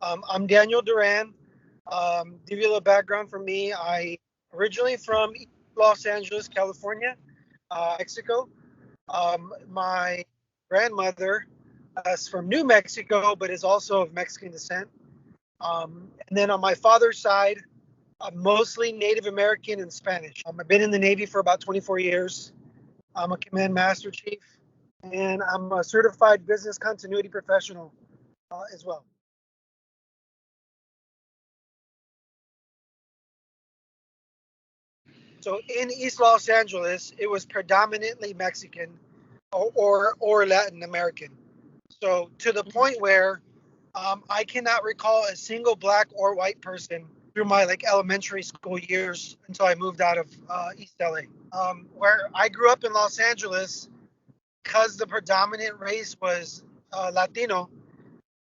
I'm Daniel Duran. Give you a little background from me. I originally from Los Angeles, California, Mexico. My grandmother is from New Mexico, but is also of Mexican descent. And then on my father's side, I'm mostly Native American and Spanish. I've been in the Navy for about 24 years. I'm a command master chief, and I'm a certified business continuity professional as well. So in East Los Angeles, it was predominantly Mexican or Latin American. So to the point where I cannot recall a single black or white person through my like elementary school years until I moved out of East LA. Where I grew up in Los Angeles, because the predominant race was Latino,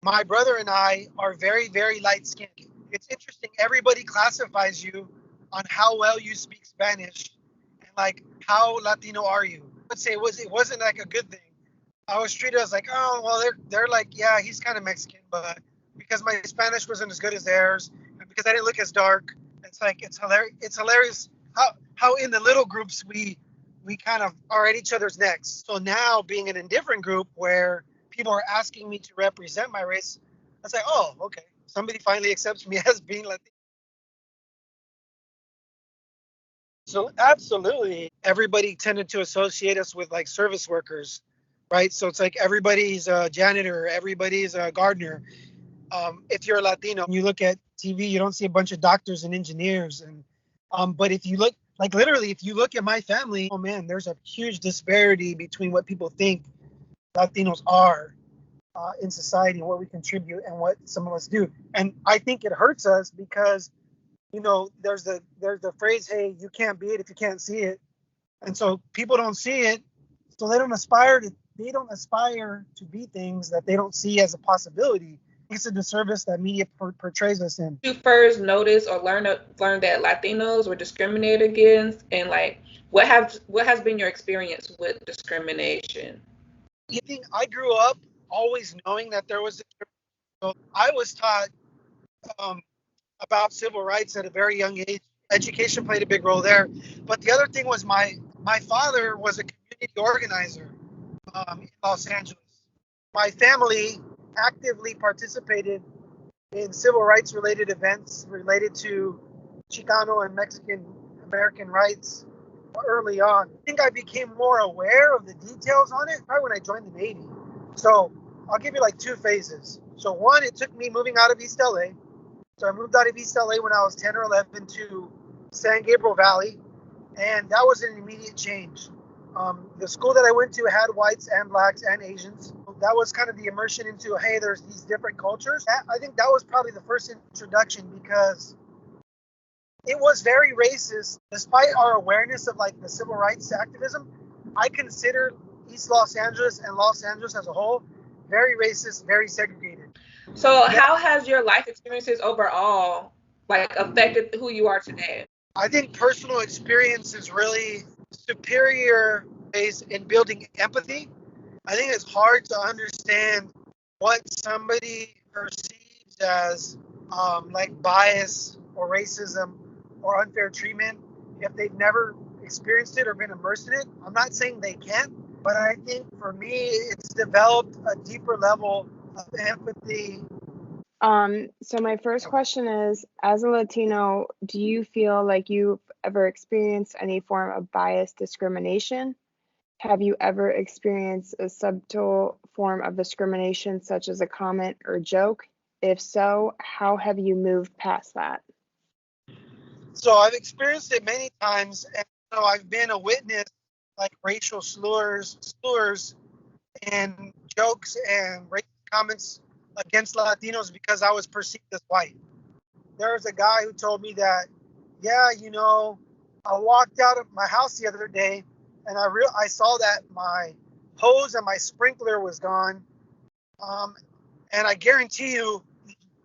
my brother and I are very, very light skinned. It's interesting. Everybody classifies you on how well you speak Spanish and like how Latino are you. I would say it wasn't like a good thing. I was treated as like, oh well, they're like, yeah, he's kind of Mexican, but because my Spanish wasn't as good as theirs, and because I didn't look as dark, it's like it's hilarious. It's hilarious how in the little groups we kind of are at each other's necks. So now being in a different group where people are asking me to represent my race, I say, oh, okay, somebody finally accepts me as being Latino. So absolutely, everybody tended to associate us with like service workers, right? So it's like everybody's a janitor, everybody's a gardener. If you're a Latino, you look at TV, you don't see a bunch of doctors and engineers. And but if you look, like literally, if you look at my family, oh man, there's a huge disparity between what people think Latinos are in society and what we contribute and what some of us do. And I think it hurts us because there's the phrase, hey, you can't be it if you can't see it. And so people don't see it, so they don't aspire to be things that they don't see as a possibility. It's a disservice that media portrays us in. You first noticed or learn that Latinos were discriminated against, and like what has been your experience with discrimination? You think I grew up always knowing that there was discrimination. So I was taught um, about civil rights at a very young age. Education played a big role there. But the other thing was my father was a community organizer in Los Angeles. My family actively participated in civil rights related events related to Chicano and Mexican American rights early on. I think I became more aware of the details on it right when I joined the Navy. So I'll give you like two phases. So one, it took me moving out of East LA. So I moved out of East LA when I was 10 or 11 to San Gabriel Valley, and that was an immediate change. The school that I went to had whites and blacks and Asians. That was kind of the immersion into, hey, there's these different cultures. I think that was probably the first introduction because it was very racist. Despite our awareness of like the civil rights activism, I consider East Los Angeles and Los Angeles as a whole very racist, very segregated. So how has your life experiences overall like affected who you are today? I think personal experience is really superior ways in building empathy. I think it's hard to understand what somebody perceives as like bias or racism or unfair treatment if they've never experienced it or been immersed in it. I'm not saying they can't, but I think for me, it's developed a deeper level of empathy. So my first question is, as a Latino, do you feel like you've ever experienced any form of bias discrimination? Have you ever experienced a subtle form of discrimination, such as a comment or joke? If so, how have you moved past that? So I've experienced it many times, and I've been a witness like racial slurs and jokes and racist comments against Latinos because I was perceived as white. There was a guy who told me that, yeah, I walked out of my house the other day and I saw that my hose and my sprinkler was gone. Um, and I guarantee you,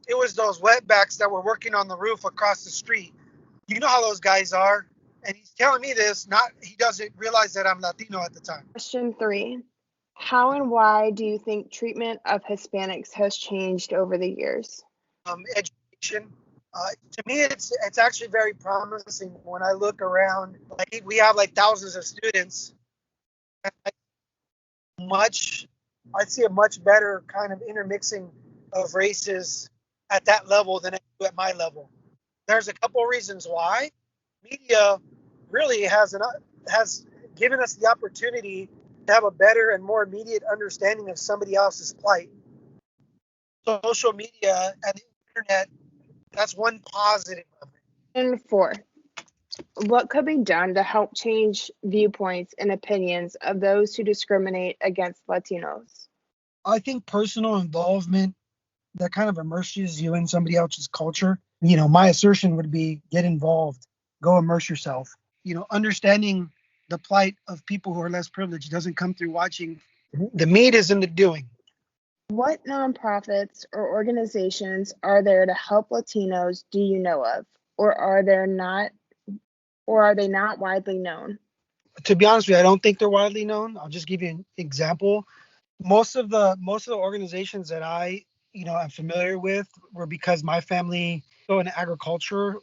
it was those wetbacks that were working on the roof across the street. You know how those guys are. And he's telling me this, not he doesn't realize that I'm Latino at the time. Question 3. How and why do you think treatment of Hispanics has changed over the years? education. To me, it's actually very promising when I look around. Like we have like thousands of students. And much, I see a much better kind of intermixing of races at that level than I do at my level. There's a couple of reasons why. Media really has given us the opportunity to have a better and more immediate understanding of somebody else's plight. Social media and the internet, that's one positive of it. And 4, what could be done to help change viewpoints and opinions of those who discriminate against Latinos? I think personal involvement that kind of immerses you in somebody else's culture. You know, my assertion would be get involved, go immerse yourself. You know, understanding the plight of people who are less privileged doesn't come through watching. The meat is in the doing. What nonprofits or organizations are there to help Latinos do you know of, or are they not widely known? To be honest with you, I don't think they're widely known. I'll just give you an example. Most of the organizations that I'm familiar with were because my family go in agricultural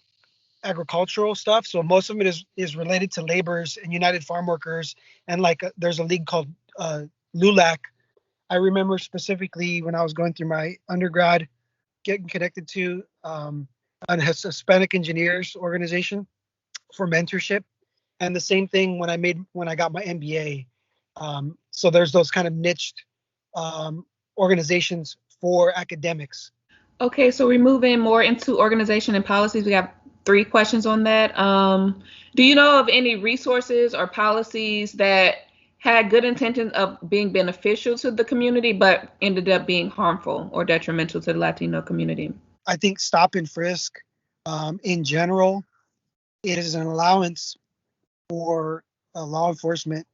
stuff. So most of it is related to laborers and United Farm Workers, and like there's a league called LULAC. I remember specifically when I was going through my undergrad, getting connected to a Hispanic engineers organization for mentorship, and the same thing when I got my MBA. So there's those kind of niched organizations for academics. Okay, so we're moving more into organization and policies. We have 3 questions on that. Do you know of any resources or policies that had good intentions of being beneficial to the community, but ended up being harmful or detrimental to the Latino community? I think stop and frisk in general, it is an allowance for law enforcement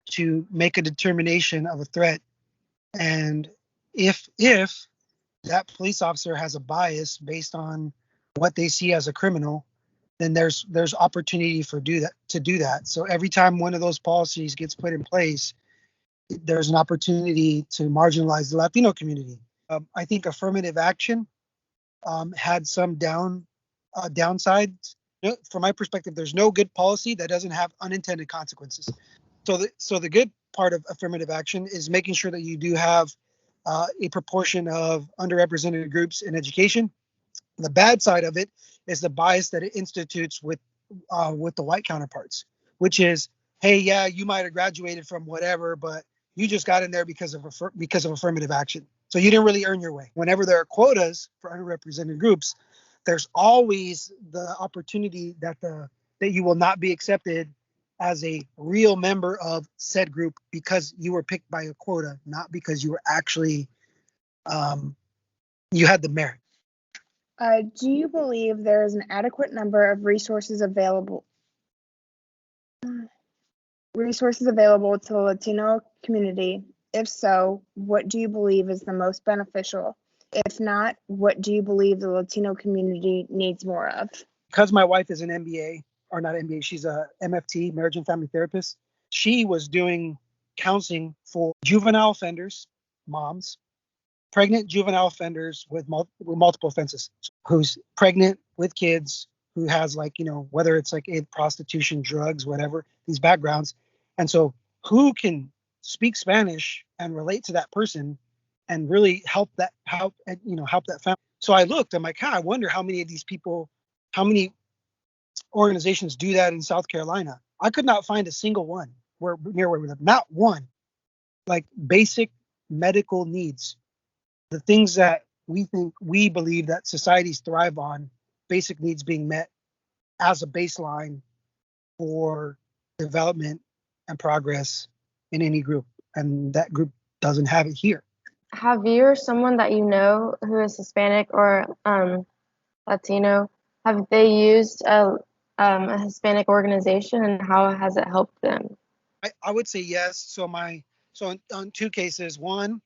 to make a determination of a threat. And if that police officer has a bias based on what they see as a criminal, then there's opportunity to do that. So every time one of those policies gets put in place, there's an opportunity to marginalize the Latino community. I think affirmative action had some downsides. From my perspective, there's no good policy that doesn't have unintended consequences. So the good part of affirmative action is making sure that you do have a proportion of underrepresented groups in education. The bad side of it is the bias that it institutes with the white counterparts, which is, hey, yeah, you might have graduated from whatever, but you just got in there because of affirmative action. So you didn't really earn your way. Whenever there are quotas for underrepresented groups, there's always the opportunity that you will not be accepted as a real member of said group because you were picked by a quota, not because you were actually you had the merit. Do you believe there is an adequate number of resources available to the Latino community? If so, what do you believe is the most beneficial? If not, what do you believe the Latino community needs more of? Because my wife is an MBA, or not MBA, she's a MFT, marriage and family therapist. She was doing counseling for juvenile offenders, moms, pregnant juvenile offenders with multiple offenses, who's pregnant with kids, who has whether it's like prostitution, drugs, whatever, these backgrounds. And so who can speak Spanish and relate to that person and really help that family. So I looked, I'm like, I wonder how many organizations do that in South Carolina. I could not find a single one near where we live, not one. Like basic medical needs, the things that we believe that societies thrive on, basic needs being met as a baseline for development and progress in any group. And that group doesn't have it here. Have you or someone that you know who is Hispanic or Latino, have they used a Hispanic organization, and how has it helped them? I would say yes. So on 2 cases. One,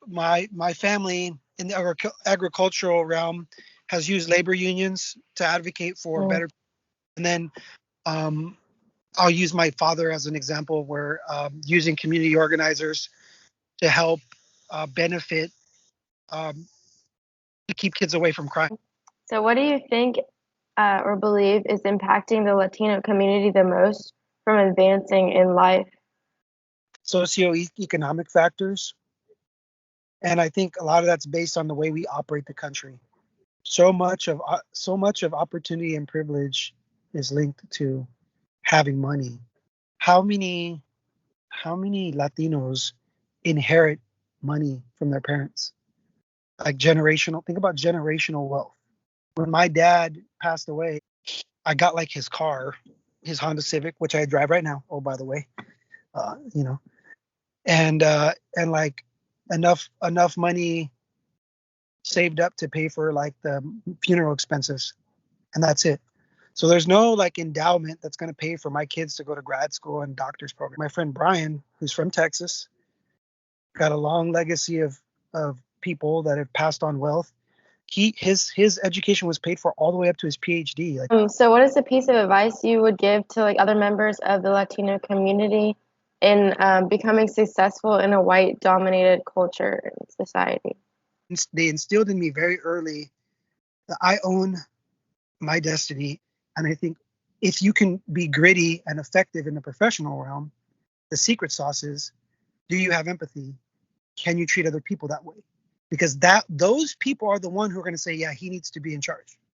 my family in the agricultural realm has used labor unions to advocate for better. And then I'll use my father as an example, where using community organizers to help benefit keep kids away from crime. So what do you think or believe is impacting the Latino community the most from advancing in life? Socioeconomic factors. And I think a lot of that's based on the way we operate the country. So much of opportunity and privilege is linked to having money. How many Latinos inherit money from their parents? Like generational, think about generational wealth. When my dad passed away, I got like his car, his Honda Civic, which I drive right now. Oh, by the way, you know, and like enough money saved up to pay for like the funeral expenses, and that's it. So there's no like endowment that's going to pay for my kids to go to grad school and doctor's program. My friend Brian, who's from Texas, got a long legacy of people that have passed on wealth. His education was paid for all the way up to his PhD. Like, So what is a piece of advice you would give to like other members of the Latino community in becoming successful in a white dominated culture and society? they instilled in me very early that I own my destiny. And I think if you can be gritty and effective in the professional realm, the secret sauce is, do you have empathy? Can you treat other people that way? Because those people are the one who are going to say, yeah, he needs to be in charge.